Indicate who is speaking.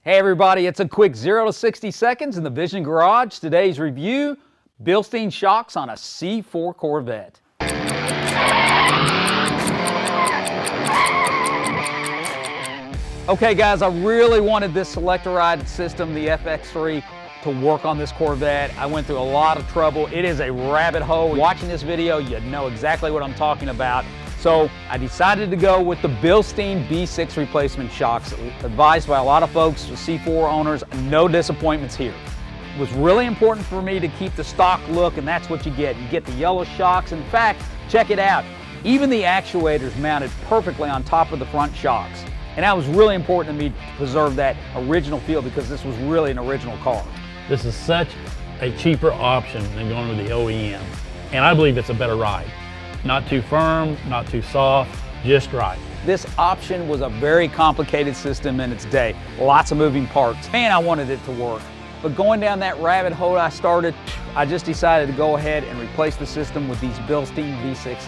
Speaker 1: Hey everybody, it's a quick 0 to 60 seconds in the Vision Garage. Today's review, Bilstein shocks on a C4 Corvette. Okay guys, I really wanted this selector ride system, the FX3, to work on this Corvette. I went through a lot of trouble. It is a rabbit hole. Watching this video, you know exactly what I'm talking about. So I decided to go with the Bilstein B6 replacement shocks, advised by a lot of folks, C4 owners. No disappointments here. It was really important for me to keep the stock look, and that's what you get. You get the yellow shocks. In fact, check it out. Even the actuators mounted perfectly on top of the front shocks. And that was really important to me to preserve that original feel, because this was really an original car.
Speaker 2: This is such a cheaper option than going with the OEM. And I believe it's a better ride. Not too firm, not too soft, just right.
Speaker 1: This option was a very complicated system in its day. Lots of moving parts. Man, I wanted it to work. But going down that rabbit hole I started, I just decided to go ahead and replace the system with these Bilstein V6s.